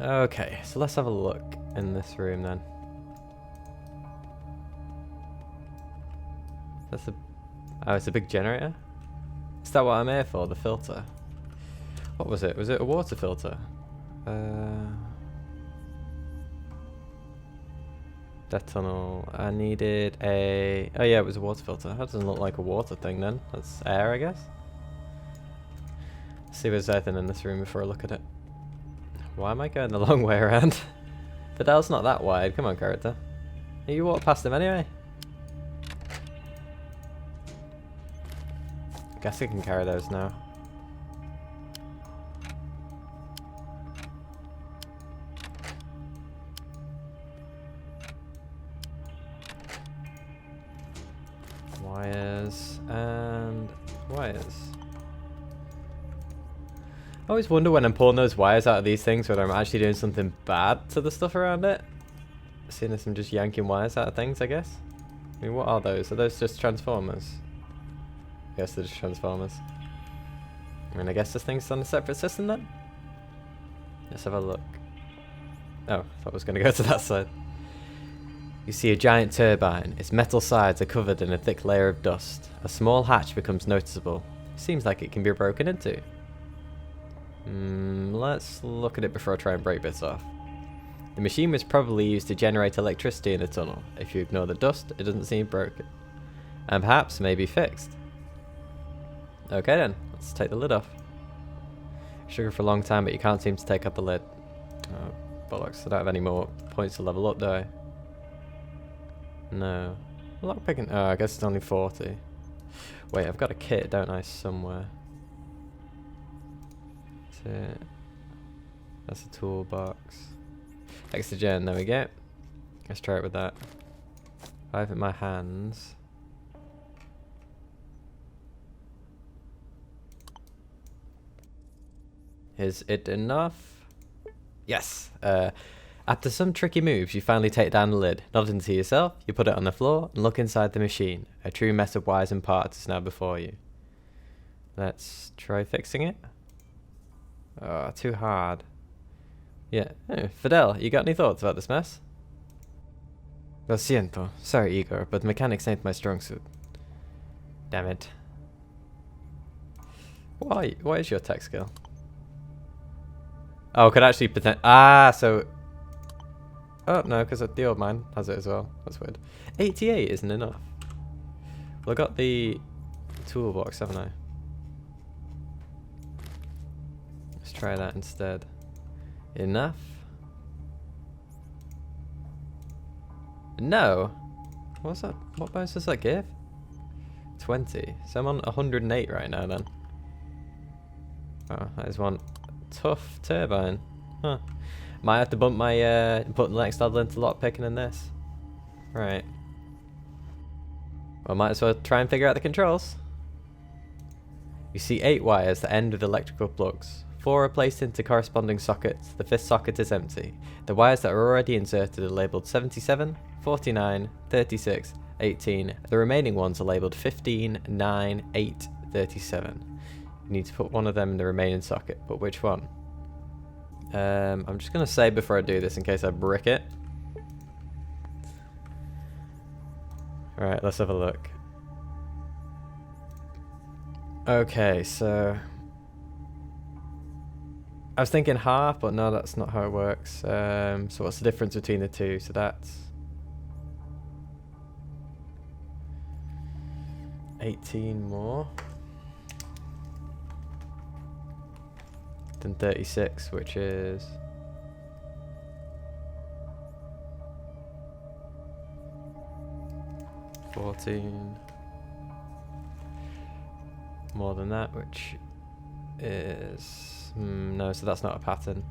Okay, so let's have a look in this room then. That's a... Oh, it's a big generator? Is that what I'm here for, the filter? What was it? Was it a water filter? That tunnel. I needed a... Oh yeah, it was a water filter. That doesn't look like a water thing then. That's air, I guess. See if there's anything in this room before I look at it. Why am I going the long way around? Fidel's not that wide. Come on, character. You walk past him anyway. Guess I can carry those now. Wires and wires. I always wonder when I'm pulling those wires out of these things whether I'm actually doing something bad to the stuff around it. Seeing as I'm just yanking wires out of things, I guess. I mean, what are those? Are those just transformers? I guess they're just transformers. I mean, I guess this thing's on a separate system then? Let's have a look. Oh, I thought I was going to go to that side. You see a giant turbine. Its metal sides are covered in a thick layer of dust. A small hatch becomes noticeable. It seems like it can be broken into. Let's look at it before I try and break bits off. The machine was probably used to generate electricity in the tunnel. If you ignore the dust, it doesn't seem broken. And perhaps maybe fixed. Okay then, let's take the lid off. Sugar for a long time, but you can't seem to take out the lid. Oh, bollocks, I don't have any more points to level up, do I? No. Lockpicking, oh, I guess it's only 40. Wait, I've got a kit, don't I, somewhere? That's it. That's a toolbox. Extra gen, there we go. Let's try it with that. I have it in my hands. Is it enough? Yes. After some tricky moves, you finally take down the lid. Nodding to yourself, you put it on the floor and look inside the machine. A true mess of wires and parts is now before you. Let's try fixing it. Oh, too hard. Yeah. Oh, Fidel, you got any thoughts about this mess? Lo siento. Sorry, Igor, but mechanics ain't my strong suit. Damn it. Why? What is your tech skill? Oh, could actually pretend. Ah, so. Oh no, because the old man has it as well. That's weird. 88 isn't enough. Well, I got the toolbox, haven't I? Let's try that instead. Enough? No. What's that? What bonus does that give? 20. So I'm on 108 right now then. Oh, that is one tough turbine. Huh. Might have to bump my put the next level into lockpicking in this. Right. Well, might as well try and figure out the controls. You see 8 wires that end with electrical plugs. 4 are placed into corresponding sockets. The 5th socket is empty. The wires that are already inserted are labelled 77, 49, 36, 18. The remaining ones are labelled 15, 9, 8, 37. You need to put one of them in the remaining socket, but which one? I'm just going to say before I do this in case I brick it. Alright, let's have a look. Okay, so I was thinking half, but no, that's not how it works. So what's the difference between the two? So that's 18 more than 36, which is 14 more than that, which is no, so that's not a pattern.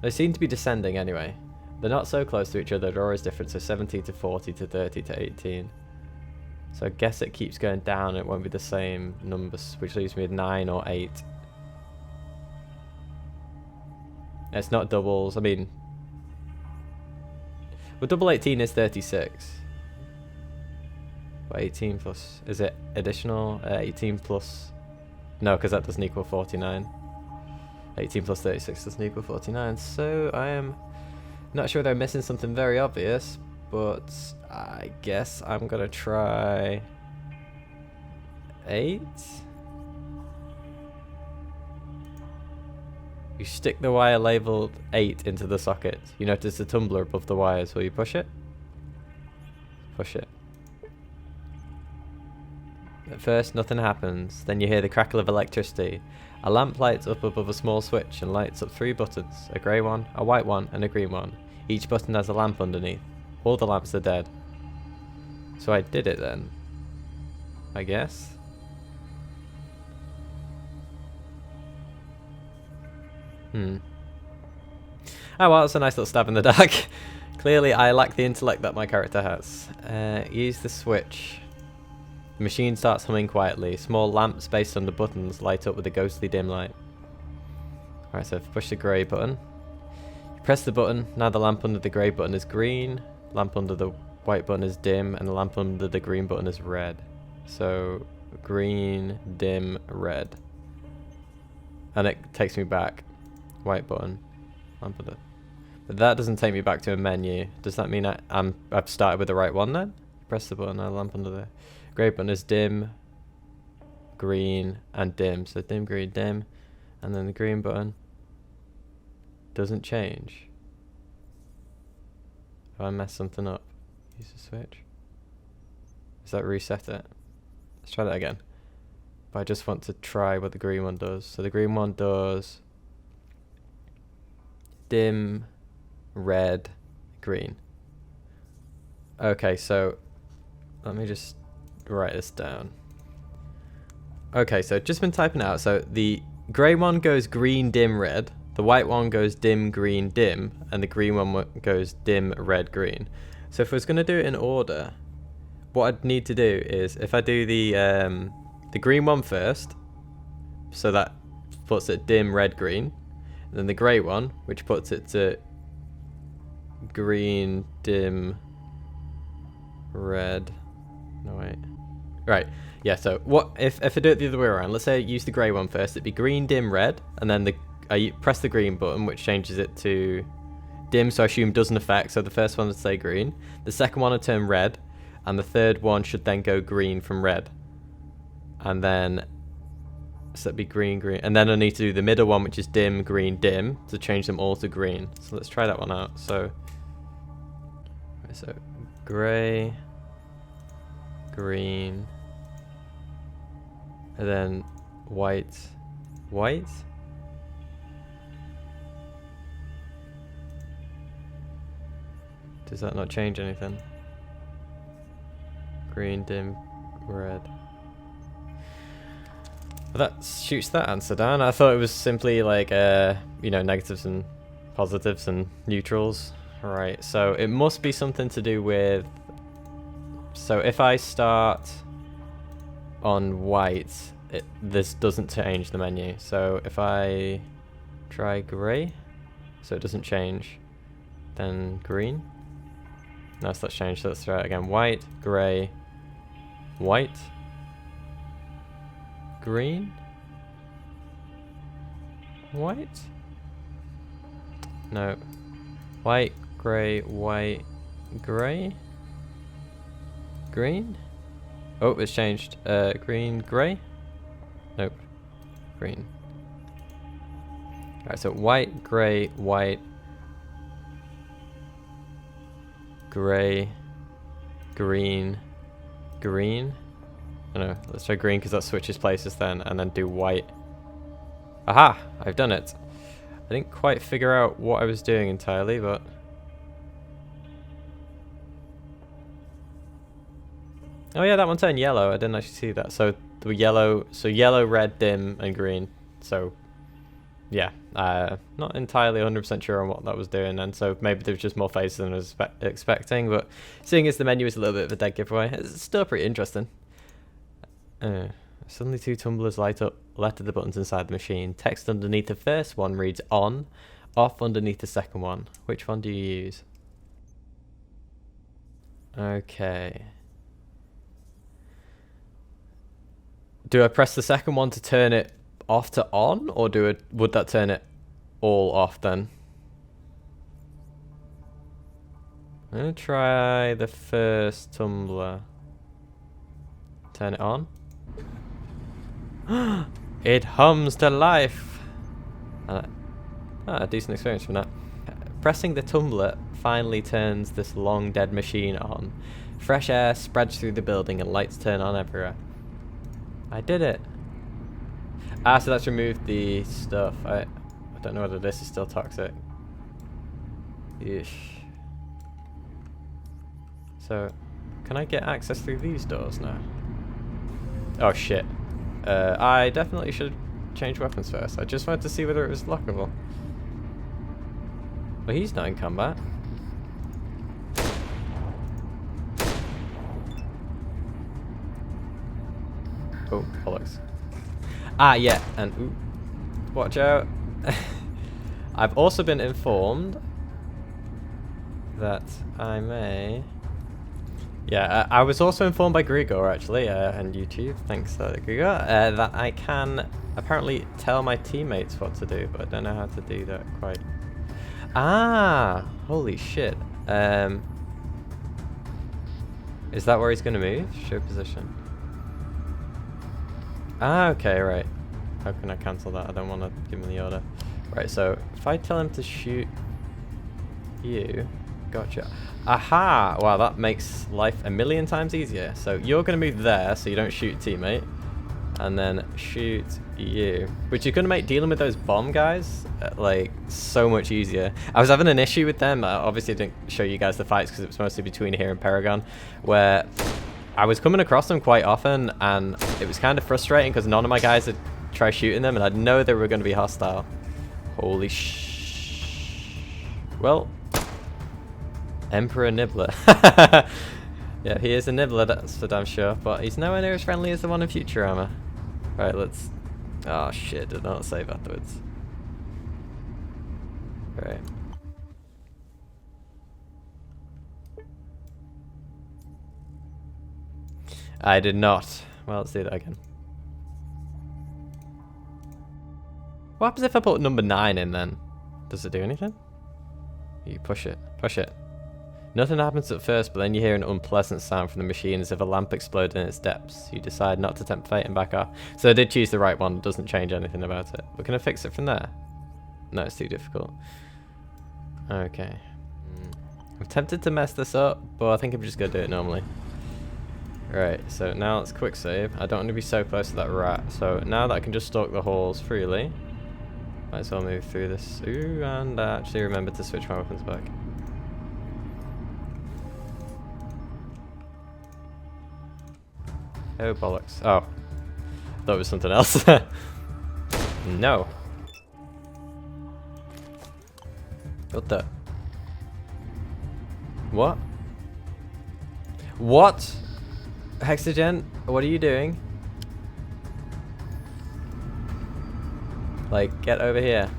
They seem to be descending anyway. They're not so close to each other, they're always different, so 70 to 40 to 30 to 18. So I guess it keeps going down, it won't be the same numbers, which leaves me with 9 or 8. It's not doubles, I mean... Well, double 18 is 36. But 18 plus... Is it additional? 18 plus... No, because that doesn't equal 49. 18 plus 36 doesn't equal 49. So I am not sure they're missing something very obvious, but I guess I'm gonna try 8. You stick the wire labelled 8 into the socket. You notice the tumbler above the wires. Will you push it? Push it. At first, nothing happens. Then you hear the crackle of electricity. A lamp lights up above a small switch and lights up 3 buttons. A grey one, a white one, and a green one. Each button has a lamp underneath. All the lamps are dead. So I did it then. I guess. Oh well, it's a nice little stab in the dark. Clearly I lack the intellect that my character has. Use the switch. The machine starts humming quietly. Small lamps based on the buttons light up with a ghostly dim light. Alright, so push the grey button. You press the button. Now the lamp under the grey button is green. Lamp under the white button is dim. And the lamp under the green button is red. So green, dim, red. And it takes me back. White button. Lamp under. But that doesn't take me back to a menu. Does that mean I've started with the right one then? Press the button. Now lamp under the grey button is dim, green, and dim. So dim, green, dim. And then the green button doesn't change. Have I messed something up? Use the switch. Does that reset it? Let's try that again. But I just want to try what the green one does. So the green one does dim, red, green. Okay, so let me just write this down. Okay, so just been typing out. So the grey one goes green, dim, red. The white one goes dim, green, dim. And the green one goes dim, red, green. So if I was going to do it in order, what I'd need to do is, if I do the green one first, so that puts it dim, red, green. And then the grey one, which puts it to green, dim, red. No, wait. Right. Yeah, so what if I do it the other way around? Let's say I use the grey one first. It'd be green, dim, red. And then I press the green button, which changes it to dim, so I assume doesn't affect. So the first one would say green. The second one would turn red. And the third one should then go green from red. And then, so it'd be green, green. And then I need to do the middle one, which is dim, green, dim, to change them all to green. So let's try that one out. So grey, green, and then white, white. Does that not change anything? Green, dim, red. Well, that shoots that answer down. I thought it was simply like, you know, negatives and positives and neutrals. Right, so it must be something to do with... So if I start on white, this doesn't change the menu. So if I try grey, so it doesn't change, then green. No, so let's change. So let's try it again. White, grey, white, green, white. No, white, grey, white, grey, green. Oh, it's changed. Green, grey. Nope, green. Alright, so white, grey, white, grey, green, green. Oh no, let's try green because that switches places then, and then do white. Aha! I've done it. I didn't quite figure out what I was doing entirely, but... Oh yeah, that one turned yellow. I didn't actually see that. So the yellow, red, dim, and green. So yeah, not entirely 100% sure on what that was doing, and so maybe there was just more phases than I was expecting. But seeing as the menu is a little bit of a dead giveaway, it's still pretty interesting. Suddenly 2 tumblers light up, left of the buttons inside the machine. Text underneath the first one reads on, off underneath the second one. Which one do you use? Okay. Do I press the second one to turn it off to on, or would that turn it all off then? I'm gonna try the first tumbler. Turn it on. It hums to life. A decent experience from that. Pressing the tumbler finally turns this long dead machine on. Fresh air spreads through the building and lights turn on everywhere. I did it. Ah, so that's removed the stuff. I don't know whether this is still toxic. Yeesh. So, can I get access through these doors now? Oh shit. I definitely should change weapons first. I just wanted to see whether it was lockable. Well, he's not in combat. Oh, bollocks. Ah, yeah, and ooh, watch out. I've also been informed that I may... Yeah, I was also informed by Grigor, actually, and YouTube, thanks Grigor, that I can apparently tell my teammates what to do, but I don't know how to do that quite. Ah, holy shit. Is that where he's going to move? Show position. Ah, okay, right. How can I cancel that? I don't want to give him the order. Right, so if I tell him to shoot you, gotcha. Aha! Wow, that makes life a million times easier. So you're going to move there so you don't shoot teammate. And then shoot you. Which is going to make dealing with those bomb guys, like, so much easier. I was having an issue with them. Obviously, I didn't show you guys the fights because it was mostly between here and Paragon. Where I was coming across them quite often. And it was kind of frustrating because none of my guys had tried shooting them. And I'd know they were going to be hostile. Holy Well... Emperor Nibbler. Yeah, he is a nibbler, that's for damn sure, but he's nowhere near as friendly as the one in Future Armor. Right, let's... Oh shit, did not save afterwards. Right. I did not. Well, let's do that again. What happens if I put number 9 in then? Does it do anything? You push it. Push it. Nothing happens at first, but then you hear an unpleasant sound from the machine as if a lamp exploded in its depths. You decide not to tempt fate and back off. So I did choose the right one. It doesn't change anything about it. But can I fix it from there? No, it's too difficult. Okay. I'm tempted to mess this up, but I think I'm just going to do it normally. Right, so now let's quick save. I don't want to be so close to that rat. So now that I can just stalk the halls freely, might as well move through this. Ooh, and actually remember to switch my weapons back. Oh, bollocks. Oh. Thought it was something else. No. What the? What? What? Hexagen, what are you doing? Like, get over here.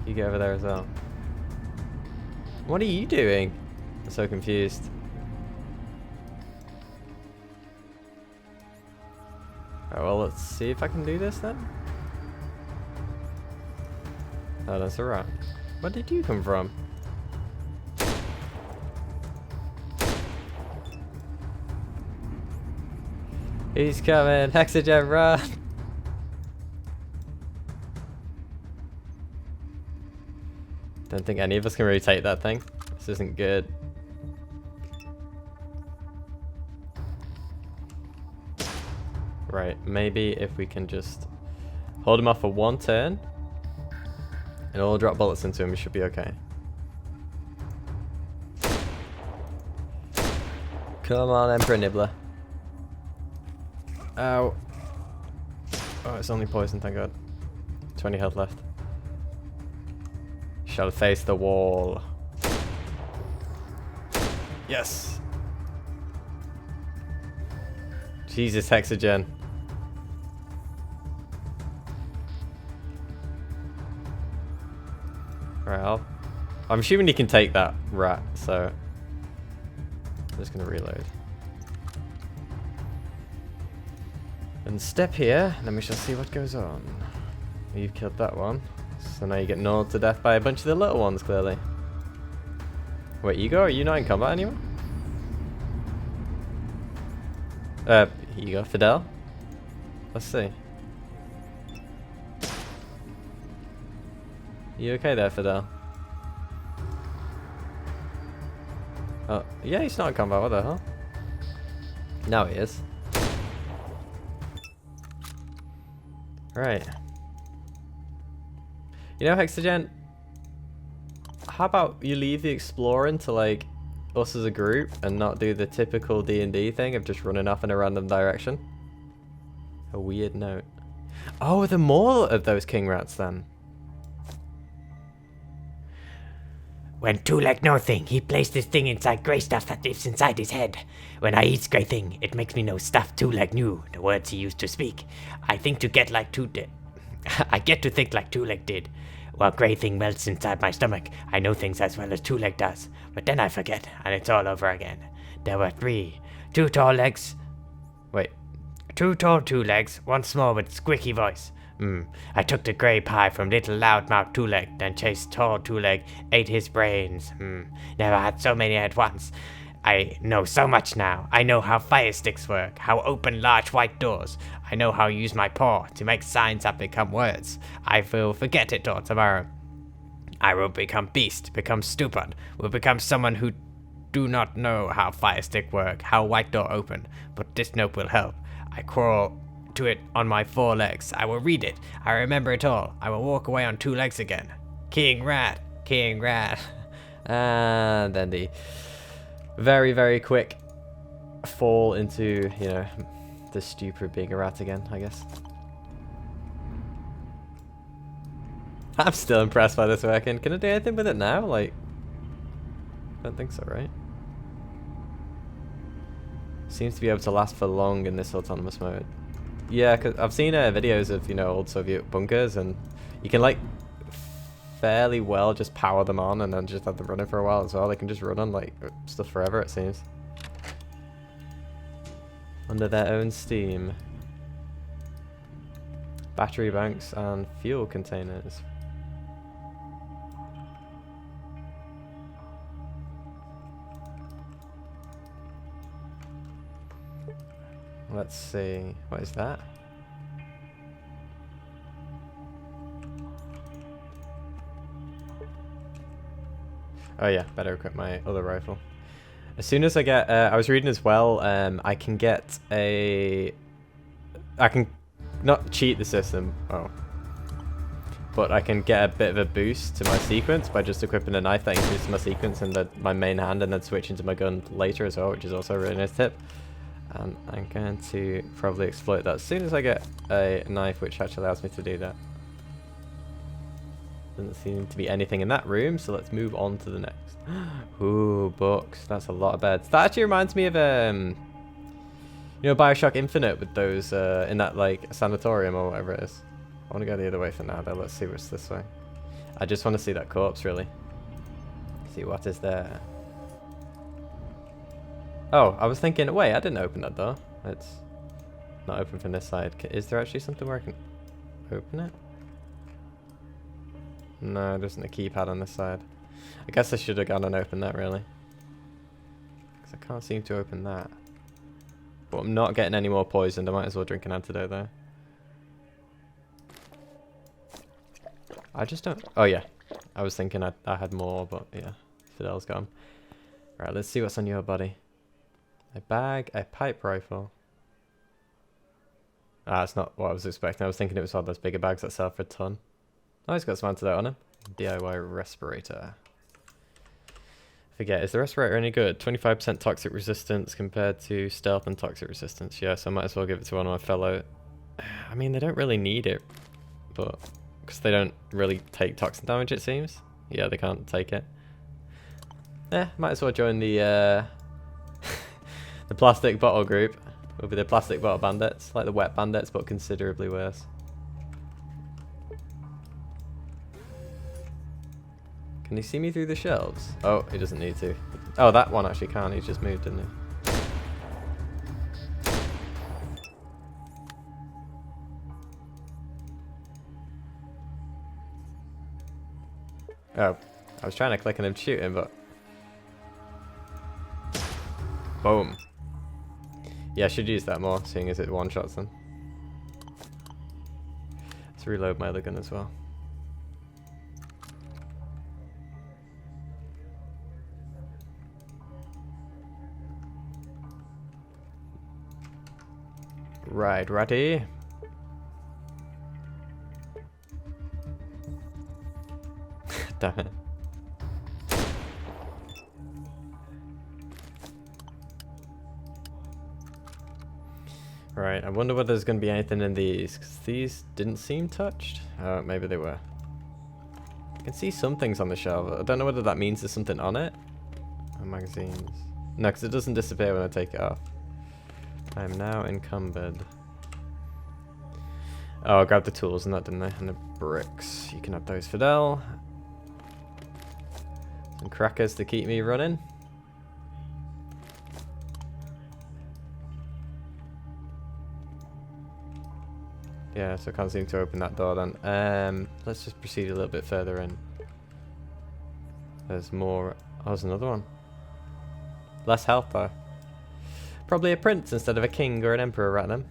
You go over there as well. What are you doing? I'm so confused. Alright, well, let's see if I can do this then. Oh, that's a rat. Where did you come from? He's coming! Hexagen, run! Don't think any of us can really take that thing. This isn't good. Right, maybe if we can just hold him off for one turn and all drop bullets into him, we should be okay. Come on, Emperor Nibbler. Ow. Oh, it's only poison, thank god. 20 health left. Shall face the wall. Yes! Jesus, Hexagen. Right, I'm assuming he can take that rat, so I'm just gonna reload. And step here, and then we shall see what goes on. You've killed that one. So now you get gnawed to death by a bunch of the little ones, clearly. Wait, Igor, are you not in combat anymore? Igor, Fidel? Let's see. You okay there, Fidel? Oh, yeah, he's not in combat, what the hell? Now he is. Right. You know, Hexagen, how about you leave the exploring to, like, us as a group and not do the typical D&D thing of just running off in a random direction? A weird note. Oh, the more of those king rats, then. When Tulek know thing, he placed this thing inside grey stuff that lives inside his head. When I eat grey thing, it makes me know stuff Tulek knew, the words he used to speak. I think to get like I get to think like Tulek did. While grey thing melts inside my stomach, I know things as well as Tulek does. But then I forget, and it's all over again. There were 3. 2 tall legs. Wait. 2 tall 2 legs, 1 small with squeaky voice. I took the grey pie from little loudmouth Tulek, then chased tall Tulek, ate his brains. Never had so many at once. I know so much now. I know how fire sticks work, how open large white doors. I know how to use my paw to make signs that become words. I will forget it all tomorrow. I will become beast, become stupid, will become someone who do not know how fire stick work, how white door open, but this note will help. I crawl to it on my 4 legs. I will read it. I remember it all. I will walk away on 2 legs again. King Rat, King Rat. And then the very, very quick fall into, you know, the stupid being a rat again, I guess. I'm still impressed by this working. Can I do anything with it now? Like, I don't think so, right? Seems to be able to last for long in this autonomous mode. Yeah, cause I've seen videos of, you know, old Soviet bunkers, and you can, like, fairly well just power them on and then just have them running for a while as well. They can just run on, like, stuff forever, it seems. Under their own steam. Battery banks and fuel containers. Let's see. What is that? Oh yeah, better equip my other rifle. As soon as I get, I was reading as well, I can get a, I can not cheat the system, but I can get a bit of a boost to my sequence by just equipping a knife that increases my sequence in my main hand, and then switching to my gun later as well, which is also a really nice tip. And I'm going to probably exploit that as soon as I get a knife which actually allows me to do that. Doesn't seem to be anything in that room, so let's move on to the next. Ooh, books. That's a lot of beds. That actually reminds me of, you know, Bioshock Infinite with those, in that, like, sanatorium or whatever it is. I want to go the other way for now, though. Let's see what's this way. I just want to see that corpse, really. See what is there. Oh, I was thinking, wait, I didn't open that door. It's not open from this side. Is there actually something where I can open it? No, there isn't a keypad on this side. I guess I should have gone and opened that, really. Because I can't seem to open that. But I'm not getting any more poisoned. I might as well drink an antidote there. I just don't... Oh, yeah. I was thinking I had more, but yeah. Fidel's gone. Right, let's see what's on your body. A bag, a pipe rifle. Ah, that's not what I was expecting. I was thinking it was one of those bigger bags that sell for a ton. Oh, he's got some antidote on him. DIY respirator. Forget, is the respirator any good? 25% toxic resistance compared to stealth and toxic resistance. Yeah, so I might as well give it to one of my fellow. I mean, they don't really need it, but because they don't really take toxin damage, it seems. Yeah, they can't take it. Might as well join the the plastic bottle group. We'll be the plastic bottle bandits, like the wet bandits, but considerably worse. Can he see me through the shelves? Oh, he doesn't need to. Oh, that one actually can't. He's just moved, didn't he? Oh, I was trying to click on him to shoot him, but... Boom. Yeah, I should use that more, seeing as it one-shots them. Let's reload my other gun as well. Right, ready? Damn it. Right, I wonder whether there's going to be anything in these, because these didn't seem touched. Oh, maybe they were. I can see some things on the shelf. I don't know whether that means there's something on it. Oh, magazines. No, because it doesn't disappear when I take it off. I am now encumbered. Oh, I grabbed the tools and that, didn't I? And the bricks. You can have those, Fidel. Some crackers to keep me running. Yeah, so I can't seem to open that door then. Let's just proceed a little bit further in. There's more. Oh, there's another one. Less health though. Probably a prince instead of a king or an emperor, right then.